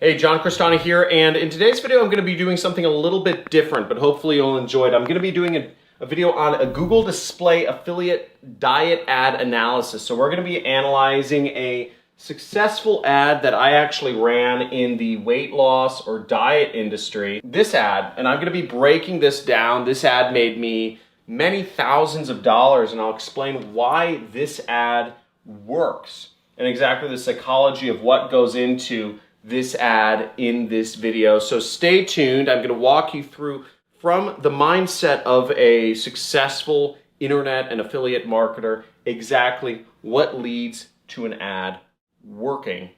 Hey, John Crestani here, and in today's video I'm going to be doing something a little bit different, but hopefully you'll enjoy it. I'm going to be doing a video on a Google Display affiliate diet ad analysis. So we're going to be analyzing a successful ad that I actually ran in the weight loss or diet industry. This ad, and I'm going to be breaking this down. This ad made me many thousands of dollars, and I'll explain why this ad works and exactly the psychology of what goes into this ad in this video. So stay tuned. I'm going to walk you through from the mindset of a successful internet and affiliate marketer exactly what leads to an ad working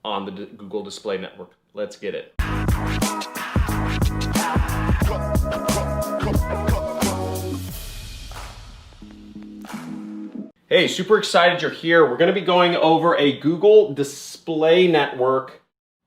on the Google Display Network. Let's get it. Hey, super excited you're here. We're going to be going over a Google Display Network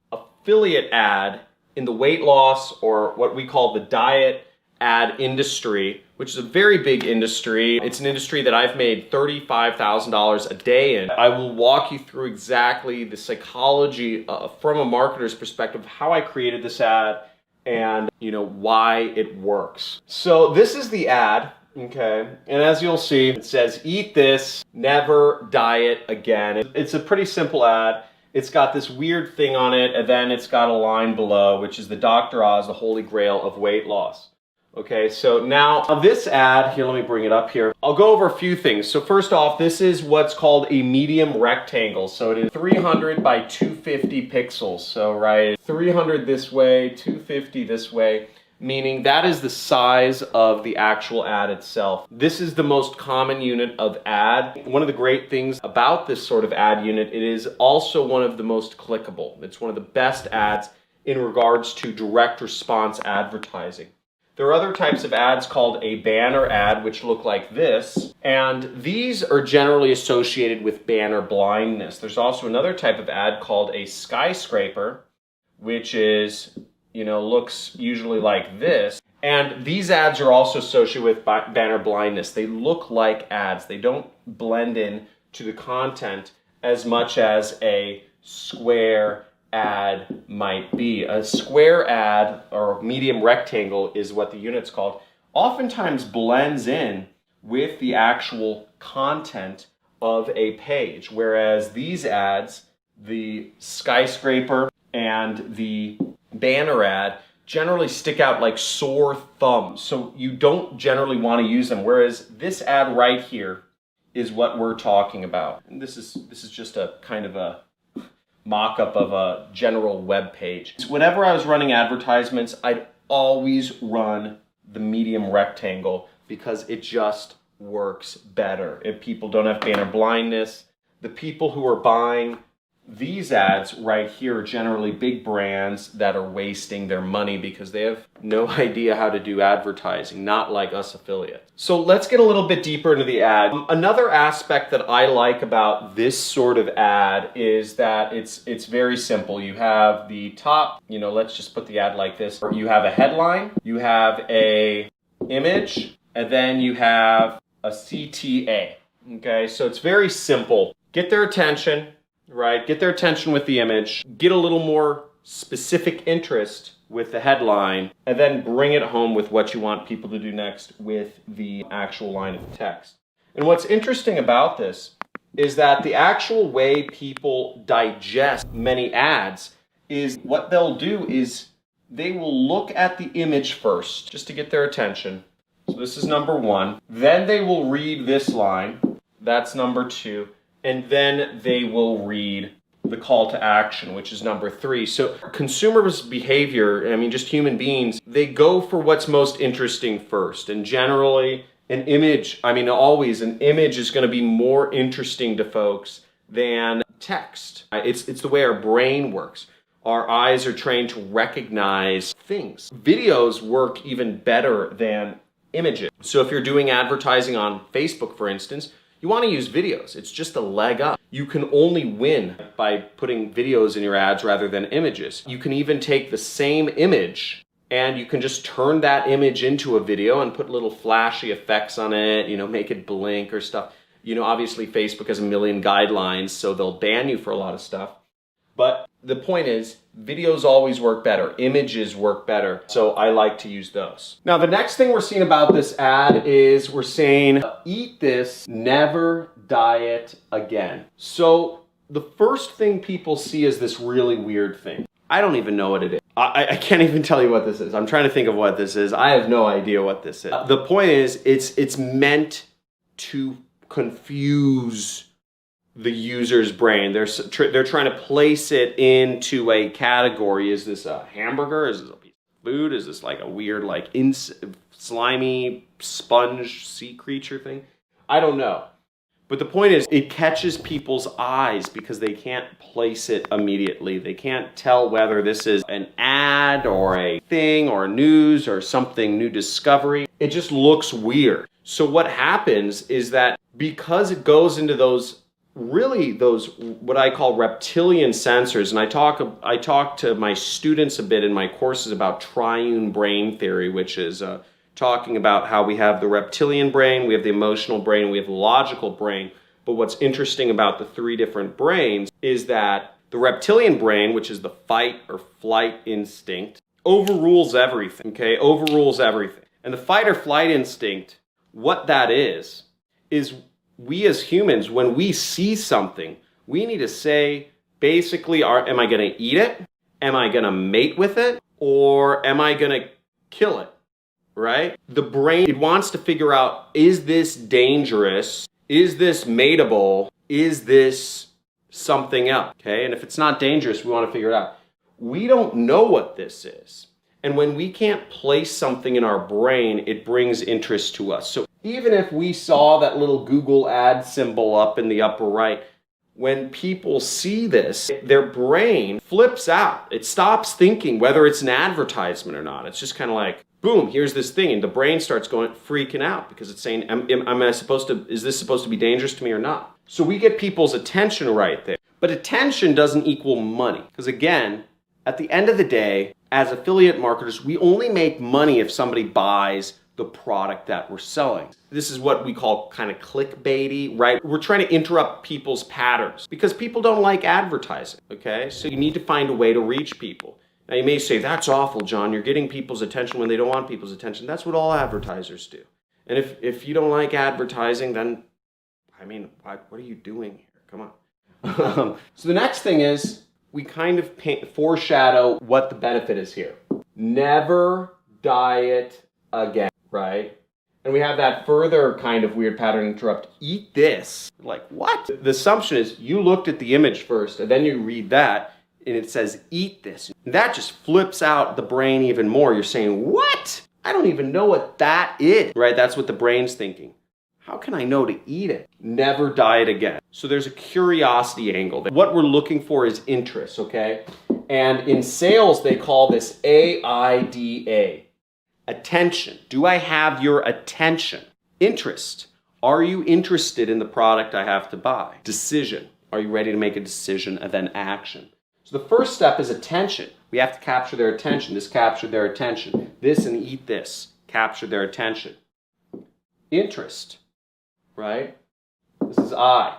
affiliate ad in the weight loss, or what we call the diet ad industry, which is a very big industry. It's an industry that I've made $35,000 a day in. I will walk you through exactly the psychology from a marketer's perspective, how I created this ad and why it works. So this is the ad. Okay, and as you'll see, it says, "Eat this, never diet again." It's a pretty simple ad. It's got this weird thing on it, and then it's got a line below, which is the Dr. Oz, the holy grail of weight loss. Okay, so now this ad, here, let me bring it up here. I'll go over a few things. So first off, this is what's called a medium rectangle. So it is 300 by 250 pixels. So, right, 300 this way, 250 this way, meaning that is the size of the actual ad itself. This is the most common unit of ad. One of the great things about this sort of ad unit, it is also one of the most clickable. It's one of the best ads in regards to direct response advertising. There are other types of ads called a banner ad, which look like this, and these are generally associated with banner blindness. There's also another type of ad called a skyscraper, which is looks usually like this. And these ads are also associated with banner blindness. They look like ads. They don't blend in to the content as much as a square ad might be. A square ad, or medium rectangle is what the unit's called, oftentimes blends in with the actual content of a page. Whereas these ads, the skyscraper and the banner ad, generally stick out like sore thumbs, so you don't generally want to use them, whereas this ad right here is what we're talking about. And this is just a kind of a mock-up of a general web page. Whenever I was running advertisements, I'd always run the medium rectangle because it just works better. If people don't have banner blindness, the people who are buying these ads right here are generally big brands that are wasting their money because they have no idea how to do advertising, not like us affiliates. So let's get a little bit deeper into the ad. Another aspect that I like about this sort of ad is that it's very simple. You have the top, let's just put the ad like this. You have a headline, you have a image, and then you have a CTA. Okay, so it's very simple. Get their attention. Right, get their attention with the image, get a little more specific interest with the headline, and then bring it home with what you want people to do next with the actual line of text. And what's interesting about this is that the actual way people digest many ads is what they'll do is they will look at the image first, just to get their attention. So this is number one. Then they will read this line. That's number two. And then they will read the call to action, which is number three. So consumers' behavior, just human beings, they go for what's most interesting first. And generally, an image, always an image is going to be more interesting to folks than text. It's the way our brain works. Our eyes are trained to recognize things. Videos work even better than images. So if you're doing advertising on Facebook, for instance, you want to use videos. It's just a leg up. You can only win by putting videos in your ads rather than images. You can even take the same image and you can just turn that image into a video and put little flashy effects on it, make it blink or stuff. Obviously Facebook has a million guidelines, so they'll ban you for a lot of stuff. But the point is, videos always work better. Images work better. So I like to use those. Now, the next thing we're seeing about this ad is we're saying, eat this, never diet again. So the first thing people see is this really weird thing. I don't even know what it is. I can't even tell you what this is. I'm trying to think of what this is. I have no idea what this is. The point is, it's meant to confuse the user's brain. They're trying to place it into a category. Is this a hamburger? Is this a piece of food? Is this like a weird, like slimy sponge sea creature thing? I don't know. But the point is, it catches people's eyes because they can't place it immediately. They can't tell whether this is an ad or a thing or news or something, new discovery. It just looks weird. So what happens is that because it goes into those what I call reptilian sensors, and I talk to my students a bit in my courses about triune brain theory, which is talking about how we have the reptilian brain, we have the emotional brain, we have the logical brain. But what's interesting about the three different brains is that the reptilian brain, which is the fight or flight instinct, overrules everything, okay? Overrules everything. And the fight or flight instinct, what that is we as humans, when we see something, we need to say, basically, am I gonna eat it? Am I gonna mate with it? Or am I gonna kill it? Right? The brain, it wants to figure out, is this dangerous? Is this mateable? Is this something else? Okay, and if it's not dangerous, we want to figure it out. We don't know what this is. And when we can't place something in our brain, it brings interest to us. So even if we saw that little Google ad symbol up in the upper right, when people see this, their brain flips out. It stops thinking whether it's an advertisement or not. It's just kind of like, boom, here's this thing, and the brain starts freaking out because it's saying, is this supposed to be dangerous to me or not? So we get people's attention right there. But attention doesn't equal money. Because again, at the end of the day, as affiliate marketers, we only make money if somebody buys the product that we're selling. This is what we call kind of clickbaity, right? We're trying to interrupt people's patterns because people don't like advertising, okay? So you need to find a way to reach people. Now you may say, that's awful, John. You're getting people's attention when they don't want people's attention. That's what all advertisers do. And if you don't like advertising, then, I mean, what are you doing here? Come on. So the next thing is, we kind of foreshadow what the benefit is here. Never diet again, right? And we have that further kind of weird pattern interrupt. Eat this. Like, what? The assumption is you looked at the image first, and then you read that, and it says, eat this. And that just flips out the brain even more. You're saying, what? I don't even know what that is, right? That's what the brain's thinking. How can I know to eat it? Never diet again. So there's a curiosity angle. What we're looking for is interest, okay? And in sales, they call this AIDA. Attention. Do I have your attention? Interest. Are you interested in the product I have to buy? Decision. Are you ready to make a decision? And then action. So the first step is attention. We have to capture their attention. This captured their attention. This and eat this captured their attention. Interest. Right? This is I.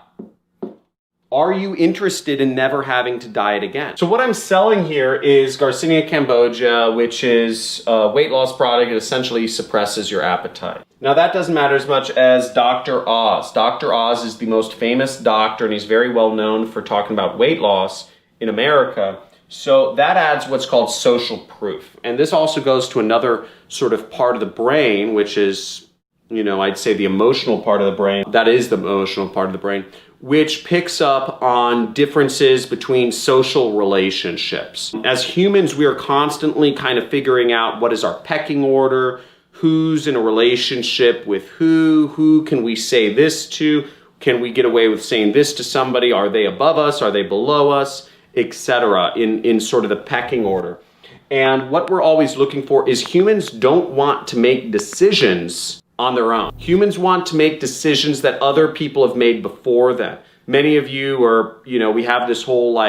Are you interested in never having to diet again? So what I'm selling here is Garcinia Cambogia, which is a weight loss product. It essentially suppresses your appetite. Now that doesn't matter as much as Dr. Oz. Dr. Oz is the most famous doctor, and he's very well known for talking about weight loss in America. So that adds what's called social proof. And this also goes to another sort of part of the brain, which is, I'd say the emotional part of the brain. That is the emotional part of the brain, which picks up on differences between social relationships. As humans, we are constantly kind of figuring out what is our pecking order, who's in a relationship with who can we say this to, can we get away with saying this to somebody, are they above us, are they below us, etc. in sort of the pecking order. And what we're always looking for is humans don't want to make decisions on their own. Humans want to make decisions that other people have made before them. Many of you are, we have this whole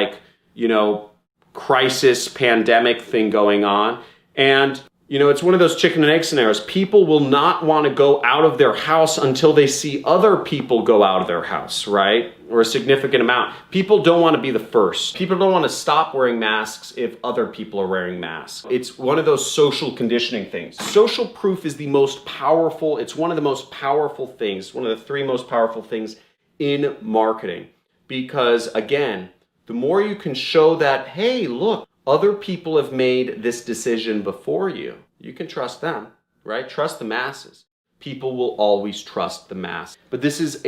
crisis pandemic thing going on. And You know, it's one of those chicken and egg scenarios. People will not want to go out of their house until they see other people go out of their house, right? Or a significant amount. People don't want to be the first. People don't want to stop wearing masks if other people are wearing masks. It's one of those social conditioning things. Social proof is the most powerful, it's one of the most powerful things, one of the 3 most powerful things in marketing. Because again, the more you can show that, hey, look, other people have made this decision before you. You can trust them, right? Trust the masses. People will always trust the mass. But this is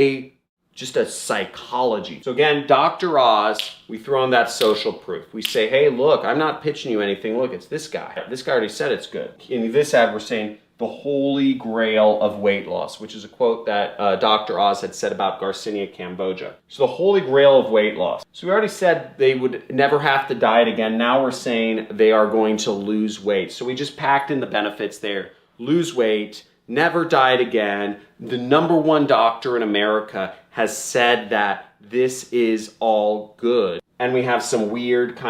just a psychology. So again, Dr. Oz, we throw in that social proof. We say, hey, look, I'm not pitching you anything. Look, it's this guy. This guy already said it's good. In this ad, we're saying the holy grail of weight loss, which is a quote that Dr. Oz had said about Garcinia Cambogia. So the holy grail of weight loss. So we already said they would never have to diet again. Now we're saying they are going to lose weight. So we just packed in the benefits there. Lose weight, never diet again. The #1 doctor in America has said that this is all good. And we have some weird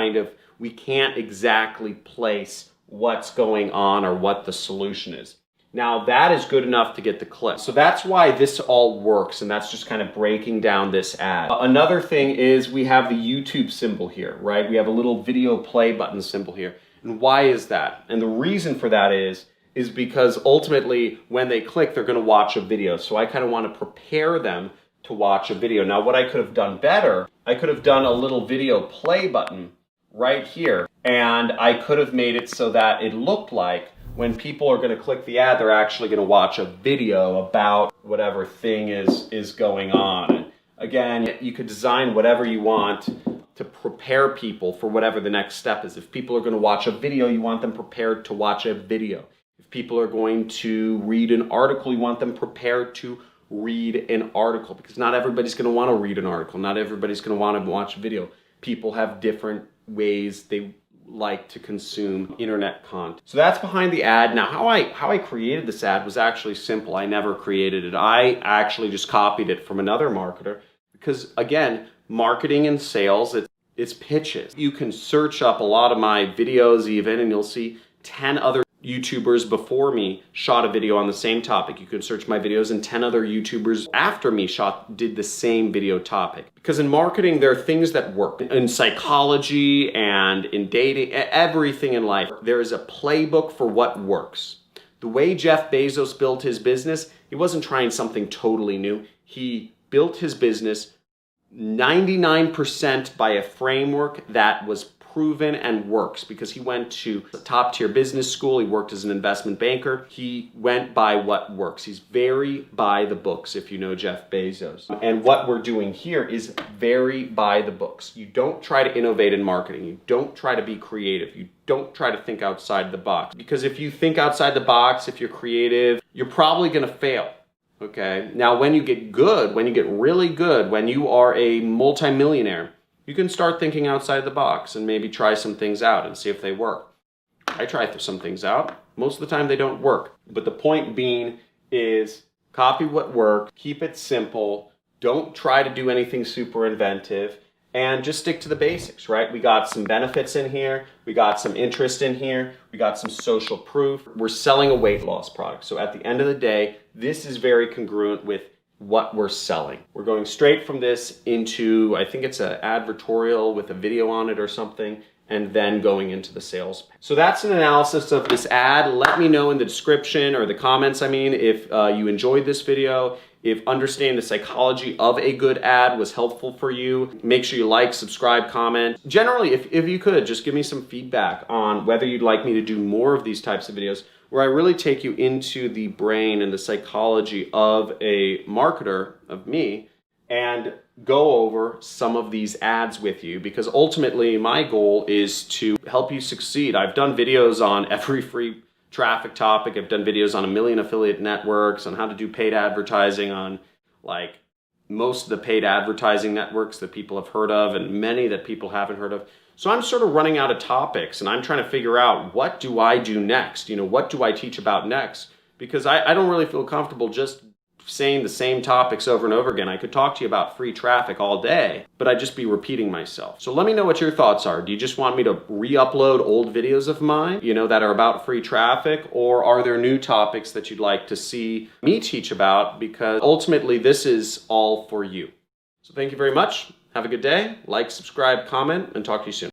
we can't exactly place what's going on or what the solution is. Now that is good enough to get the click. So that's why this all works, and that's just kind of breaking down this ad. Another thing is we have the YouTube symbol here, right? We have a little video play button symbol here. And why is that? And the reason for that is because ultimately when they click, they're gonna watch a video. So I kind of want to prepare them to watch a video. Now what I could have done better, I could have done a little video play button right here, and I could have made it so that it looked like when people are going to click the ad, they're actually going to watch a video about whatever thing is going on. And again, you could design whatever you want to prepare people for whatever the next step is. If people are going to watch a video, you want them prepared to watch a video. If people are going to read an article, you want them prepared to read an article, because not everybody's going to want to read an article. Not everybody's going to want to watch a video. People have different ways they like to consume internet content. So that's behind the ad. Now how I created this ad was actually simple. I never created it. I actually just copied it from another marketer, because again, marketing and sales, it's pitches. You can search up a lot of my videos even, and you'll see 10 other YouTubers before me shot a video on the same topic. You can search my videos, and 10 other YouTubers after me did the same video topic. Because in marketing, there are things that work. In psychology and in dating, everything in life, there is a playbook for what works. The way Jeff Bezos built his business, he wasn't trying something totally new. He built his business 99% by a framework that was proven and works, because he went to a top-tier business school. He worked as an investment banker. He went by what works. He's very by the books, if you know Jeff Bezos. And what we're doing here is very by the books. You don't try to innovate in marketing. You don't try to be creative. You don't try to think outside the box. Because if you think outside the box, if you're creative, you're probably going to fail. Okay? Now, when you get good, when you get really good, when you are a multimillionaire, you can start thinking outside the box and maybe try some things out and see if they work. I try some things out. Most of the time they don't work. But the point being is copy what works, keep it simple, don't try to do anything super inventive, and just stick to the basics, right? We got some benefits in here, we got some interest in here, we got some social proof. We're selling a weight loss product. So at the end of the day, this is very congruent with what we're selling. We're going straight from this into, I think it's an advertorial with a video on it or something, and then going into the sales. So that's an analysis of this ad. Let me know in the description, or the comments, if you enjoyed this video, if understanding the psychology of a good ad was helpful for you. Make sure you like, subscribe, comment. Generally, if you could, just give me some feedback on whether you'd like me to do more of these types of videos, where I really take you into the brain and the psychology of a marketer, of me, and go over some of these ads with you, because ultimately my goal is to help you succeed. I've done videos on every free traffic topic. I've done videos on 1 million affiliate networks, on how to do paid advertising on like most of the paid advertising networks that people have heard of, and many that people haven't heard of. So I'm sort of running out of topics, and I'm trying to figure out, what do I do next? What do I teach about next? Because I don't really feel comfortable just saying the same topics over and over again. I could talk to you about free traffic all day, but I'd just be repeating myself. So let me know what your thoughts are. Do you just want me to re-upload old videos of mine, that are about free traffic, or are there new topics that you'd like to see me teach about? Because ultimately this is all for you. So thank you very much. Have a good day. Like, subscribe, comment, and talk to you soon.